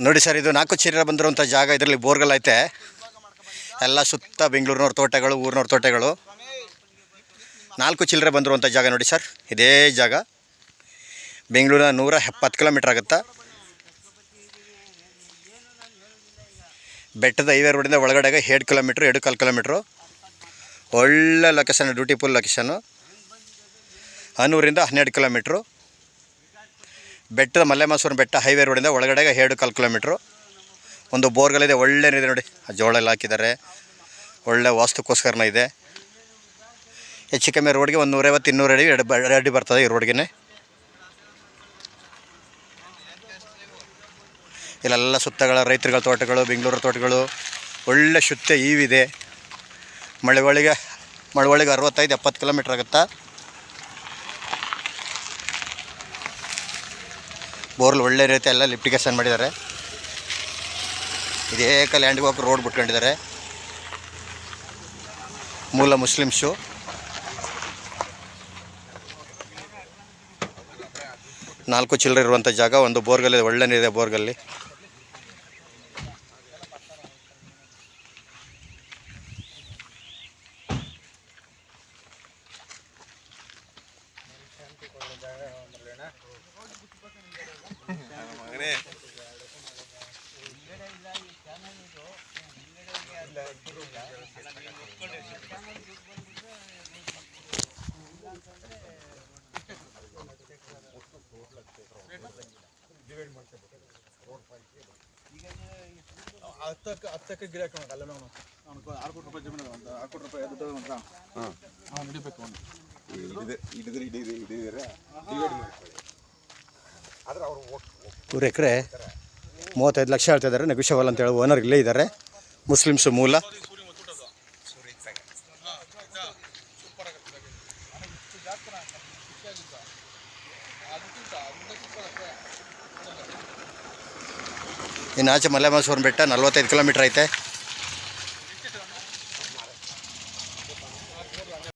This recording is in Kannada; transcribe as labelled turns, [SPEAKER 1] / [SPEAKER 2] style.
[SPEAKER 1] ನೋಡಿ ಸರ್, ಇದು 4 ಚಿಲ್ಲರೆ ಬಂದಿರುವಂಥ ಜಾಗ. ಇದರಲ್ಲಿ ಬೋರ್ಗಲ್ ಐತೆ. ಎಲ್ಲ ಸುತ್ತ ಬೆಂಗಳೂರಿನವ್ರ ತೋಟಗಳು, ಊರಿನವ್ರ ತೋಟಗಳು. 4 ಚಿಲ್ಲರೆ ಬಂದಿರುವಂಥ ಜಾಗ ನೋಡಿ ಸರ್. ಇದೇ ಜಾಗ ಬೆಂಗಳೂರಿನ 170 ಕಿಲೋಮೀಟ್ರ್ ಆಗುತ್ತಾ. ಬೆಟ್ಟದ ಹೈವೇ ರೋಡಿಂದ ಒಳಗಡೆಗೆ 2 ಕಿಲೋಮೀಟ್ರು, 2.25 ಕಿಲೋಮೀಟ್ರು. ಒಳ್ಳೆ ಲೊಕೇಶನ್, ಬ್ಯೂಟಿಫುಲ್ ಲೊಕೇಶನ್ನು. ಹನೂರಿಂದ 12 ಕಿಲೋಮೀಟ್ರು. ಬೆಟ್ಟದ ಮಲ್ಲೇಮಾಸೂರು ಬೆಟ್ಟ ಹೈವೇ ರೋಡಿಂದ ಒಳಗಡೆಗೆ 2.25 ಕಿಲೋಮೀಟ್ರು. ಒಂದು ಬೋರ್ಗಲ್ಲಿದೆ, ಒಳ್ಳೆಯದಿದೆ ನೋಡಿ. ಆ ಜೋಳ ಎಲ್ಲ ಹಾಕಿದ್ದಾರೆ, ಒಳ್ಳೆ ವಾಸ್ತುಕ್ಕೋಸ್ಕರನೇ ಇದೆ. ಹೆಚ್ಚು ಕಮ್ಮಿ ರೋಡ್ಗೆ 150-200 ಅಡಿ ಬರ್ತದೆ ಈ ರೋಡ್ಗೆ. ಇಲ್ಲೆಲ್ಲ ಸುತ್ತಗಳ ರೈತರುಗಳ ತೋಟಗಳು, ಬೆಂಗಳೂರು ತೋಟಗಳು. ಒಳ್ಳೆ ಶುದ್ಧ ಈವಿದೆ. ಮಳವಳ್ಳಿಗೆ 65-70 ಕಿಲೋಮೀಟ್ರ್ ಆಗುತ್ತಾ. ಬೋರ್ಲ್ ಒಳ್ಳೆ ರೀತಿ ಎಲ್ಲ ಲಿಫ್ಟಿಗೇಷನ್ ಮಾಡಿದ್ದಾರೆ. ಇದೇ ಲ್ಯಾಂಡ್ಗೆ ಹೋಗಿ ರೋಡ್ ಬಿಟ್ಕೊಂಡಿದ್ದಾರೆ. ಮೂಲ ಮುಸ್ಲಿಮ್ಸು. ನಾಲ್ಕು ಚಿಲ್ಲರೆ ಇರುವಂಥ ಜಾಗ. ಒಂದು ಬೋರ್ಗಲ್ಲಿ ಒಳ್ಳೆ ನೀರಿದೆ. ಬೋರ್ಗಲ್ಲಿ
[SPEAKER 2] ಹತ್ತಕ್ಕೆ ಗಿರಾಕಿ ಅಲ್ಲ ನಾವು 6 ಕೋಟಿ ರೂಪಾಯಿ ಜಮೀನು 6 ಕೋಟಿ ರೂಪಾಯಿ ದುಡ್ಡು ಮಾತ್ರ ನಡಿಬೇಕು.
[SPEAKER 1] ಇವ್ರ ಎಕರೆ 35 ಲಕ್ಷ ಹೇಳ್ತಿದ್ದಾರೆ. ನೆಗೋಷಿಯಬಲ್ ಅಂತ ಹೇಳಿ ಓನರ್ ಇಲ್ಲೇ ಇದ್ದಾರೆ. ಮುಸ್ಲಿಮ್ಸು ಮೂಲ. ಇನ್ನು ಆಚೆ ಮಲ್ಲೇಮಾಸೂರು ಬೆಟ್ಟ 45 ಕಿಲೋಮೀಟ್ರ್ ಐತೆ.